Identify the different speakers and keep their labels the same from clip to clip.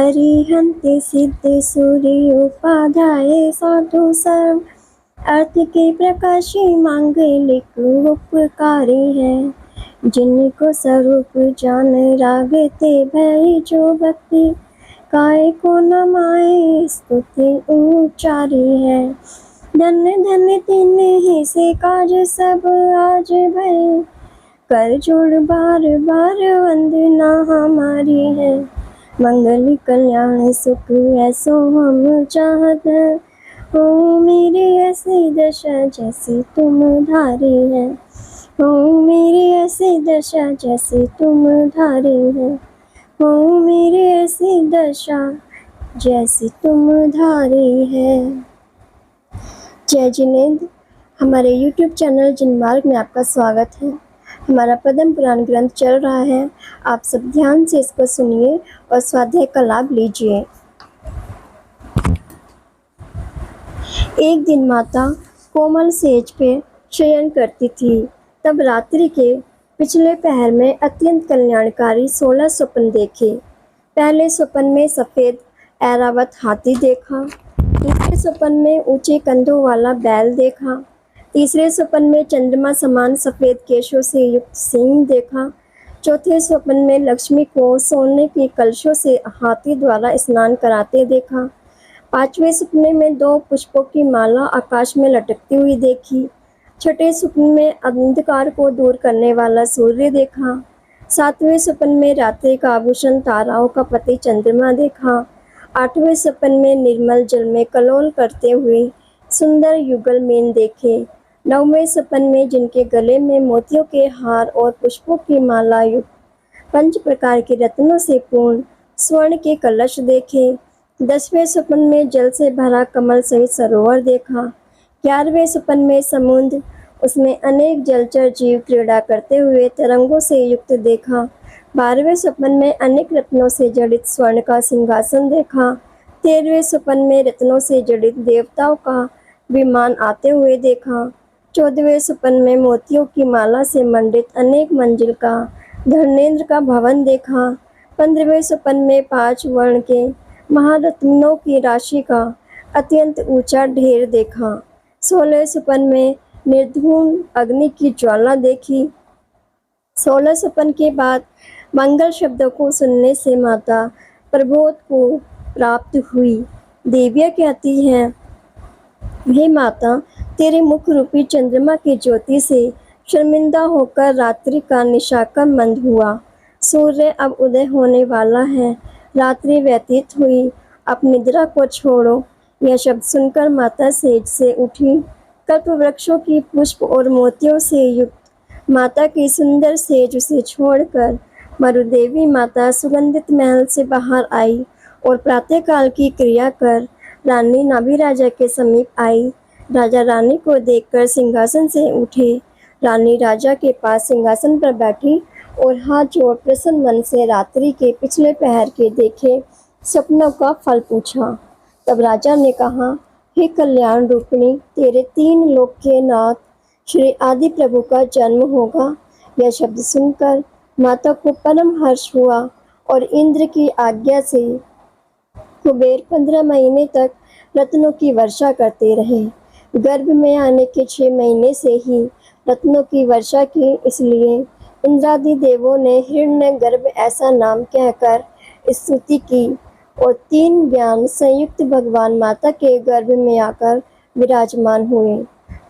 Speaker 1: अरिहन्ति सिद्धि सूर्योपाध्याय साधु सर्व अर्थ के प्रकाशी मांगलिक उपकारी है। जिनको स्वरूप जान रागते भय जो भक्ति काय को नमाए स्तुति उच्चारी है। धन्य धन्य तिन्हीं से काज सब आज भय कर जोड़ बार बार वंदना हमारी है। मंगल कल्याण सुख ऐसो हम चाहत हैं, हो मेरी ऐसी दशा जैसी तुम धारी है। हो मेरी ऐसी दशा जैसी तुम धारी है। हो मेरी ऐसी दशा जैसी तुम धारी है। जय जिनेंद्र। हमारे YouTube चैनल जिनमार्ग में आपका स्वागत है। हमारा पद्म पुराण ग्रंथ चल रहा है, आप सब ध्यान से इसको सुनिए और स्वाध्याय का लाभ लीजिए। एक दिन माता कोमल सेज पे शयन करती थी। तब रात्रि के पिछले पहर में अत्यंत कल्याणकारी 16 स्वप्न देखे। पहले स्वप्न में सफ़ेद ऐरावत हाथी देखा। दूसरे स्वप्न में ऊंचे कंधों वाला बैल देखा। तीसरे स्वप्न में चंद्रमा समान सफ़ेद केशों से युक्त सिंह देखा। चौथे स्वप्न में लक्ष्मी को सोने के कलशों से हाथी द्वारा स्नान कराते देखा। पांचवें सपने में 2 पुष्पों की माला आकाश में लटकती हुई देखी। छठे स्वप्न में अंधकार को दूर करने वाला सूर्य देखा। सातवें स्वप्न में रात्रि का आभूषण ताराओं का पति चंद्रमा देखा। आठवें स्वप्न में निर्मल जल में कलोल करते हुए सुंदर युगल मेन देखे। नौवें स्वप्न में जिनके गले में मोतियों के हार और पुष्पों की माला युक्त 5 प्रकार के रत्नों से पूर्ण स्वर्ण के कलश देखे। 10वें स्वप्न में जल से भरा कमल सहित सरोवर देखा। 11वें स्वप्न में समुद्र, उसमें अनेक जलचर जीव क्रीड़ा करते हुए तरंगों से युक्त देखा। 12वें स्वप्न में अनेक रत्नों से जड़ित स्वर्ण का सिंहासन देखा। 13वें स्वप्न में रत्नों से जड़ित देवताओं का विमान आते हुए देखा। 14वें स्वप्न में मोतियों की माला से मंडित अनेक मंजिल का धर्मेंद्र का भवन देखा। 15वें स्वप्न में 5 वर्ण के महारत्नों की राशि का अत्यंत ऊंचा ढेर देखा। 16वें स्वप्न में निर्धूम अग्नि की ज्वाला देखी। 16 स्वप्न के बाद मंगल शब्दों को सुनने से माता प्रबोध को प्राप्त हुई। देवियाँ कहती हैं, हे माता, तेरे मुख रूपी चंद्रमा की ज्योति से शर्मिंदा होकर रात्रि का निशाका मंद हुआ। सूर्य अब उदय होने वाला है। रात्रि व्यतीत हुई, अब निद्रा को छोड़ो। यह शब्द सुनकर माता सेज से उठी। कल्प वृक्षों की पुष्प और मोतियों से युक्त माता की सुंदर सेज उसे छोड़कर मरुदेवी माता सुगंधित महल से बाहर आई और प्रातःकाल की क्रिया कर रानी नाभि राजा के समीप आई। राजा रानी को देखकर सिंहासन से उठे। रानी राजा के पास सिंहासन पर बैठी और हाथ जोड़ प्रसन्न मन से रात्रि के पिछले पहर के देखे सपनों का फल पूछा। तब राजा ने कहा, हे कल्याण रूपिणी, तेरे 3 लोक के नाथ श्री आदि प्रभु का जन्म होगा। यह शब्द सुनकर माता को परम हर्ष हुआ और इंद्र की आज्ञा से कुबेर 15 महीने तक रत्नों की वर्षा करते रहे। गर्भ में आने के 6 महीने से ही रत्नों की वर्षा की, इसलिए इंद्रादि देवों ने हिरण्य गर्भ ऐसा नाम कहकर स्तुति की और 3 ज्ञान संयुक्त भगवान माता के गर्भ में आकर विराजमान हुए।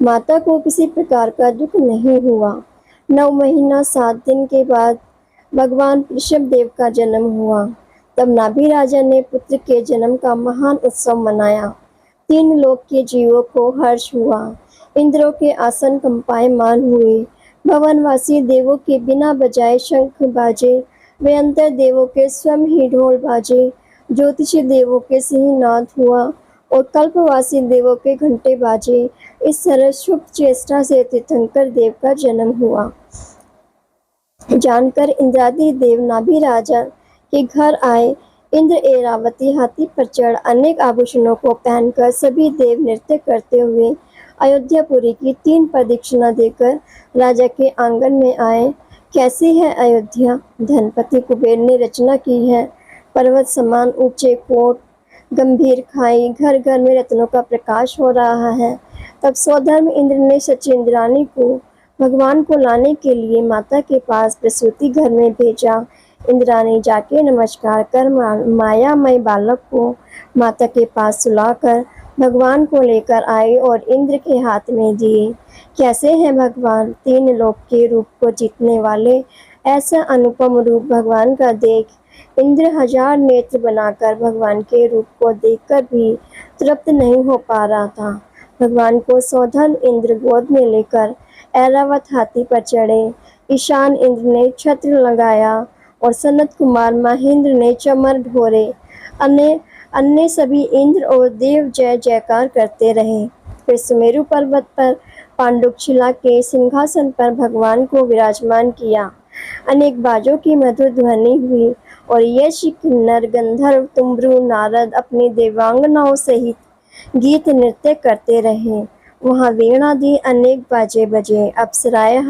Speaker 1: माता को किसी प्रकार का दुख नहीं हुआ। 9 महीना 7 दिन के बाद भगवान ऋषभ देव का जन्म हुआ। तब नाभि राजा ने पुत्र के जन्म का महान उत्सव मनाया। 3 लोक के जीवों को हर्ष हुआ। इंद्रों के आसन कंपायमान हुए। भवनवासी देवों के बिना बजाए शंख बाजे। वे अंतर देवों के स्वयं ही ढोल बाजे। ज्योतिषी देवों के सिंहनाद हुआ और कल्पवासी देवों के घंटे बाजे। इस तरह शुभ चेष्टा से तीर्थंकर देव का जन्म हुआ। जानकर इंद्रादि देव नाभि राजा के घर आए। इंद्र ऐरावती हाथी पर चढ़ अनेक आभूषणों को पहनकर सभी देव नृत्य करते हुए अयोध्यापुरी की 3 प्रदक्षिणा देकर राजा के आंगन में आए। कैसी है अयोध्या? धनपति कुबेर ने रचना की है। पर्वत समान ऊंचे कोट, गंभीर खाई, घर घर में रत्नों का प्रकाश हो रहा है। तब स्वधर्म इंद्र ने सची इंद्राणी को भगवान को लाने के लिए माता के पास प्रसूति घर में भेजा। इंद्राणी जाके नमस्कार कर मायामय बालक को माता के पास सुलाकर भगवान को लेकर आई और इंद्र के हाथ में दिए। कैसे हैं भगवान? तीन लोक के रूप को जीतने वाले ऐसा अनुपम रूप भगवान का देख इंद्र हजार नेत्र बनाकर भगवान के रूप को देखकर भी तृप्त नहीं हो पा रहा था। भगवान को सौधन इंद्र गोद में लेकर ऐरावत हाथी पर चढ़े। ईशान इंद्र ने छत्र लगाया और सनत कुमार महेंद्र ने चमर ढोरे। अन्य सभी इंद्र और देव जय जयकार करते रहे। फिर सुमेरु पर्वत पर पांडुशिला के सिंहासन पर भगवान को विराजमान किया। अनेक बाजों की मधुर ध्वनि हुई और यश, किन्नर, गंधर्व, तुम्ब्रू, नारद अपनी देवांगनाओं सहित गीत नृत्य करते रहे। वहाँ वीणादि अनेक बाजे बजे, अप्सराएं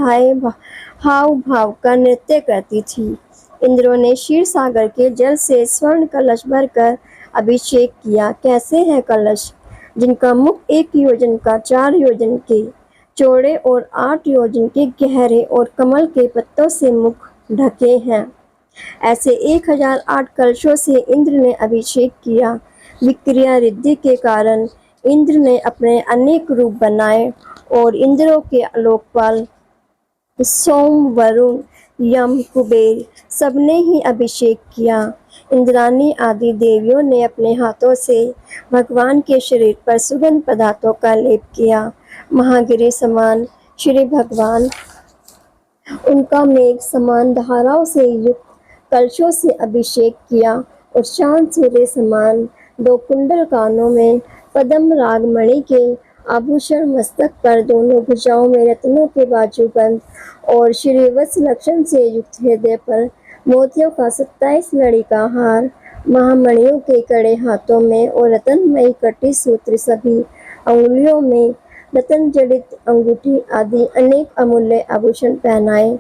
Speaker 1: हाव भाव का नृत्य करती थी। इंद्रों ने क्षीर सागर के जल से स्वर्ण कलश भरकर अभिषेक किया। कैसे हैं कलश? जिनका मुख 1 योजन का 4 योजन के चौड़े और 8 योजन के गहरे और कमल के पत्तों से मुख ढके हैं। ऐसे 1008 कलशों से इंद्र ने अभिषेक किया। विक्रिया रिद्धि के कारण इंद्र ने अपने अनेक रूप बनाए और इंद्रों के लोकपाल सोम, वरुण, यम, कुबेर सबने ही अभिषेक किया। इंद्राणी आदि देवियों ने अपने हाथों से भगवान के शरीर पर सुगंध पदार्थों का लेप किया। महागिरि समान श्री भगवान उनका मेघ समान धाराओं से युक्त कलशों से अभिषेक किया और शांत सूर्य समान 2 कुंडल कानों में पद्म रागमणि के आभूषण, मस्तक पर दोनों भुजाओं में रत्नों के बाजूबंद और श्रीवत्स लक्षण से युक्त हृदय पर मोतियों का 27 लड़ी का हार, महामणियों के कड़े हाथों में और रत्नमयी कटी सूत्र सभी अंगुलियों में रतन जड़ित अंगूठी आदि अनेक अमूल्य आभूषण पहनाए।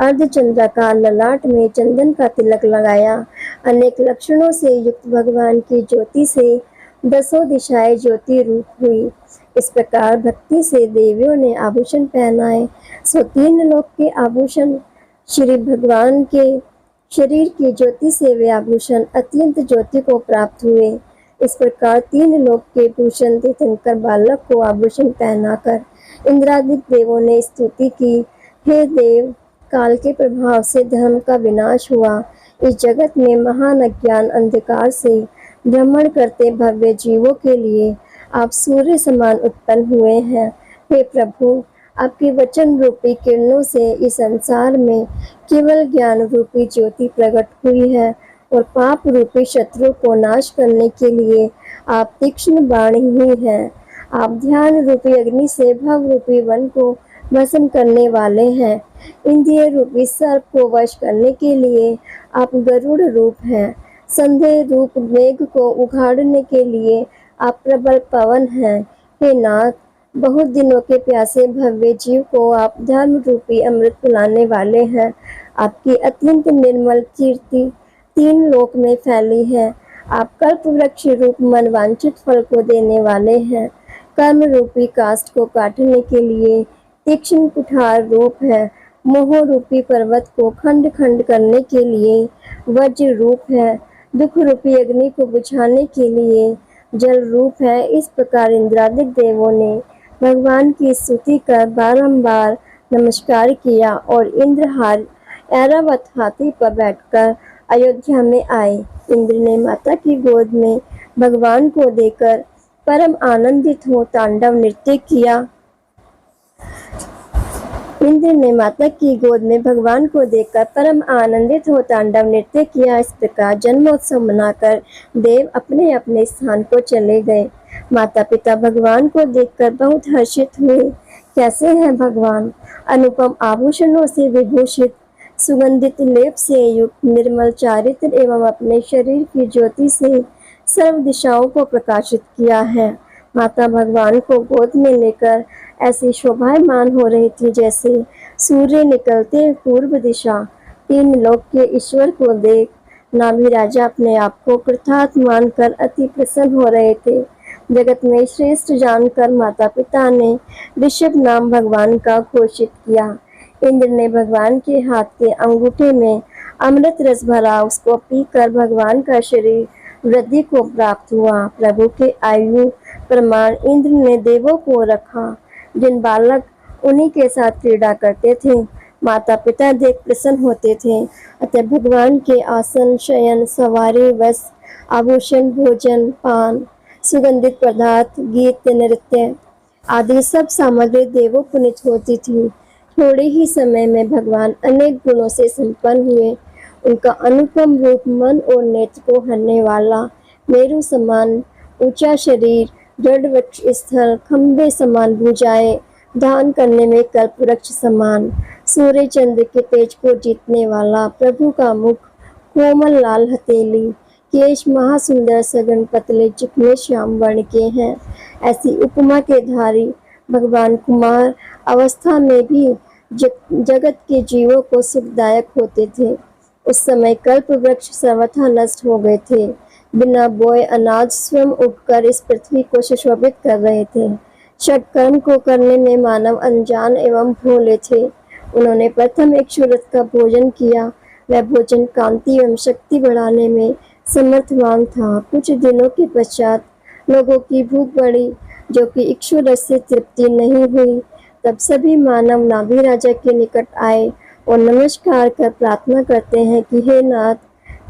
Speaker 1: अर्धचंद्राकार ललाट में चंदन का तिलक लगाया। अनेक लक्षणों से युक्त भगवान की ज्योति से 10 दिशाएं ज्योति रूप हुई। इस प्रकार भक्ति से देवियों ने आभूषण पहनाए। सो 3 लोक के आभूषण श्री भगवान के शरीर की ज्योति से वे आभूषण अत्यंत ज्योति को प्राप्त हुए। इस प्रकार 3 लोक के भूषण तीर्थंकर बालक को आभूषण पहनाकर इंद्रादिक देवों ने स्तुति की, हे देव, काल के प्रभाव से धर्म का विनाश हुआ। इस जगत में महान अज्ञान अंधकार से भ्रमण करते भव्य जीवों के लिए आप सूर्य समान उत्पन्न हुए हैं। हे प्रभु, आपके वचन रूपी किरणों से इस संसार में केवल ज्ञान रूपी ज्योति प्रकट हुई है और पाप रूपी शत्रु को नाश करने के लिए आप तीक्ष्ण बाण ही हैं। आप ध्यान रूपी अग्नि से भव रूपी वन को भस्म करने वाले हैं। इंद्रिय रूपी सर्प को वश करने के लिए आप गरुड़ रूप हैं। संदेह रूप मेघ को उखाड़ने के लिए आप प्रबल पवन हैं। हे नाथ, बहुत दिनों के प्यासे भव्य जीव को आप धर्म रूपी अमृत पिलाने वाले हैं। आपकी अत्यंत निर्मल कीर्ति 3 लोक में फैली है। आप कल्प वृक्ष रूप मनवांछित फल को देने वाले हैं। कर्म रूपी काष्ठ को काटने के लिए तीक्ष्ण कुठार रूप है। मोह रूपी पर्वत को खंड खंड करने के लिए वज्र रूप है। दुख रूपी अग्नि को बुझाने के लिए जल रूप है। इस प्रकार इंद्रादिक देवों ने भगवान की स्तुति कर बारंबार नमस्कार किया और इंद्रहार ऐरावत हाथी पर बैठकर अयोध्या में आए। इंद्र ने माता की गोद में भगवान को देकर परम आनंदित हो तांडव नृत्य किया। इंद्र ने माता की गोद में भगवान को देखकर परम आनंदित हो तांडव नृत्य किया। इस प्रकार जन्मोत्सव मनाकर देव अपने अपने स्थान को चले गए। माता पिता भगवान को देखकर बहुत हर्षित हुए। कैसे हैं भगवान? अनुपम आभूषणों से विभूषित, सुगंधित लेप से युक्त, निर्मल चारित्र एवं अपने शरीर की ज्योति से सर्व दिशाओं को प्रकाशित किया है। माता भगवान को गोद में लेकर ऐसी शोभायमान हो रही थी जैसे सूर्य निकलते पूर्व दिशा। 3 लोक के ईश्वर को देख नाभि राजा अपने आप को कृतार्थ मानकर अति प्रसन्न हो रहे थे। जगत में श्रेष्ठ जानकर माता पिता ने ऋषभ नाम भगवान का घोषित किया। इंद्र ने भगवान के हाथ के अंगूठे में अमृत रस भरा, उसको पीकर भगवान का शरीर वृद्धि को प्राप्त हुआ। प्रभु के आयु प्रमाण इंद्र ने देवों को रखा, जिन बालक उन्हीं के साथ क्रीड़ा करते थे, माता पिता देख प्रसन्न होते थे। अतः भगवान के आसन, शयन, सवारी, वस्त्र, आभूषण, भोजन, पान, सुगंधित पदार्थ, गीत, नृत्य आदि सब सामग्री देवों पुनीत होती थी। थोड़े ही समय में भगवान अनेक गुणों से संपन्न हुए। उनका अनुपम रूप मन और नेत्र को हरने वाला, मेरु समान ऊंचा शरीर, दृढ़ वक्ष स्थल, खंभे समान भुजाएं, दान करने में कल्प वृक्ष समान, सूर्य चंद्र के तेज को जीतने वाला, प्रभु का मुख कोमल लाल हथेली, केश महासुंदर सघन पतले चिकने श्याम वर्ण के हैं। ऐसी उपमा के धारी भगवान कुमार अवस्था में भी जगत के जीवों को सुखदायक होते थे। उस समय कल्प वृक्ष सर्वथा नष्ट हो गए थे। बिना बोए अनाज स्वयं उगकर इस पृथ्वी को सुशोभित कर रहे थे। षट कर्म को करने में मानव अनजान एवं भोले थे। उन्होंने प्रथम एक क्षुरत का भोजन किया। वह भोजन कांति एवं शक्ति बढ़ाने में समर्थवान था। कुछ दिनों के पश्चात लोगों की भूख बढ़ी, जो कि इक्षुरस से तृप्ति नहीं हुई। तब सभी मानव नाभि राजा के निकट आए और नमस्कार कर प्रार्थना करते हैं कि हे नाथ,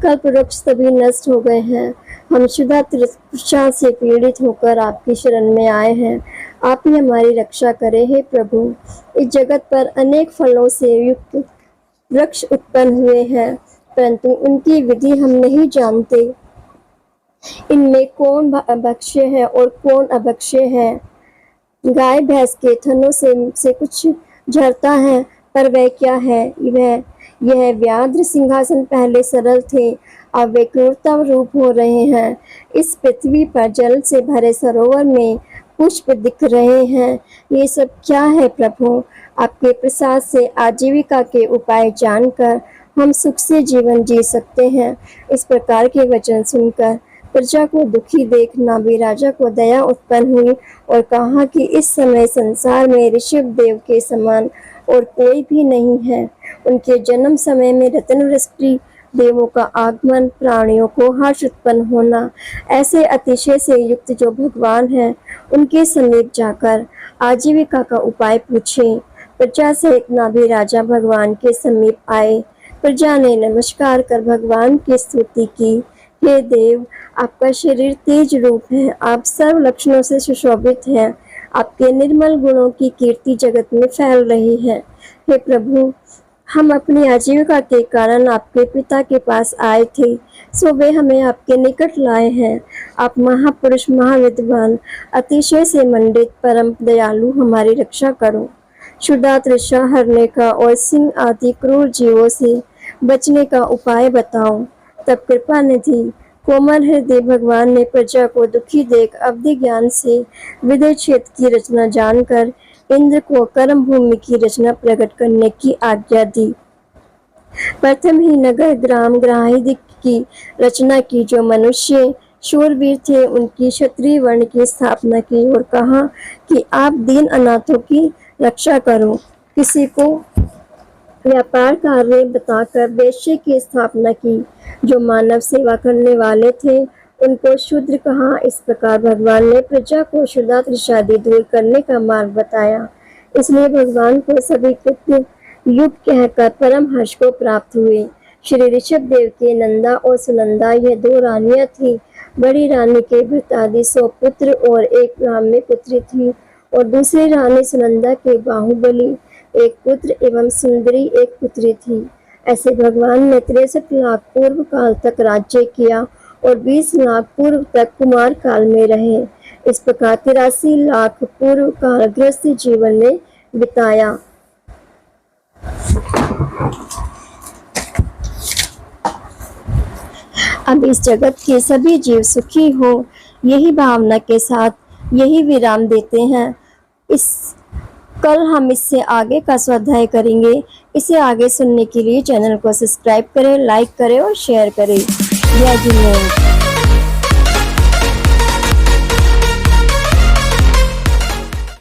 Speaker 1: कल्प वृक्ष सभी नष्ट हो गए हैं। हम क्षुधा तृष्णा से पीड़ित होकर आपकी शरण में आए हैं। आप ही हमारी रक्षा करें हे प्रभु। इस जगत पर अनेक फलों से युक्त वृक्ष उत्पन्न हुए हैं, परंतु उनकी विधि हम नहीं जानते। इनमें कौन भक्ष्य है और कौन अभक्ष्य है। गाय भैंस के थनों से कुछ झरता है, पर वह क्या है? यह व्याघ्र सिंहासन पहले सरल थे, अब वे क्रूरता रूप हो रहे हैं। इस पृथ्वी पर जल से भरे सरोवर में पुष्प दिख रहे हैं। ये सब क्या है प्रभु? आपके प्रसाद से आजीविका के उपाय जानकर हम सुख से जीवन जी सकते हैं। इस प्रकार के वचन सुनकर प्रजा को दुखी देख नाभि राजा को दया उत्पन्न हुई और कहा कि इस समय संसार में ऋषभ देव के समान और कोई भी नहीं है। उनके जन्म समय में रत्न वृष्टि, देवों का आगमन, प्राणियों को हर्ष उत्पन्न होना, ऐसे अतिशय से युक्त जो भगवान हैं, उनके समीप जाकर आजीविका का उपाय पूछे। प्रजा सहित नाभि राजा भगवान के समीप आए। प्रजा ने नमस्कार कर भगवान की स्तुति की। हे देव, आपका शरीर तेज रूप है, आप सर्व लक्षणों से सुशोभित हैं। आपके निर्मल गुणों की कीर्ति जगत में फैल रही है। हे प्रभु, हम अपनी आजीविका के कारण आपके पिता के पास आए थे, सो वे हमें आपके निकट लाए हैं। आप महापुरुष, महाविद्वान, अतिशय से मंडित, परम दयालु, हमारी रक्षा करो। क्षुधा तृष्णा हरने का और सिंह आदि क्रूर जीवों से बचने का उपाय बताओ। तब कृपा निधि कोमल हृदय भगवान ने प्रजा को दुखी देख अवधि ज्ञान से विदय क्षेत्र की रचना जानकर इंद्र को कर्म भूमि की रचना प्रकट करने की आज्ञा दी। प्रथम ही नगर, ग्राम, ग्राहिक की रचना की। जो मनुष्य शूरवीर थे, उनकी क्षत्रिय वर्ण की स्थापना की और कहा कि आप दीन अनाथों की रक्षा करो। किसी को व्यापार कार्य बताकर वैश्य की स्थापना की। जो मानव सेवा करने वाले थे, उनको शूद्र कहा। इस प्रकार भगवान ने प्रजा को क्षुधा तृष्णादि दूर करने का मार्ग बताया। इसलिए भगवान को सभी कृत्य युग कहकर परम हर्ष को प्राप्त हुए। श्री ऋषभ देव के नंदा और सुनंदा, यह दो रानियां थी। बड़ी रानी के भृतादि 100 पुत्र और एक ब्राह्मणी पुत्री थी, और दूसरी रानी सुनंदा के बाहुबली एक पुत्र एवं सुंदरी एक पुत्री थी। ऐसे भगवान ने 63 लाख पूर्व काल तक राज्य किया और 20 लाख पूर्व तक कुमार काल में रहे। इस प्रकार 83 लाख पूर्व काल गृहस्थ जीवन में बिताया। अब इस जगत के सभी जीव सुखी हो, यही भावना के साथ यही विराम देते हैं। कल हम इससे आगे का स्वाध्याय करेंगे। इसे आगे सुनने के लिए चैनल को सब्सक्राइब करें, लाइक करें और शेयर करें। जय झूलेलाल।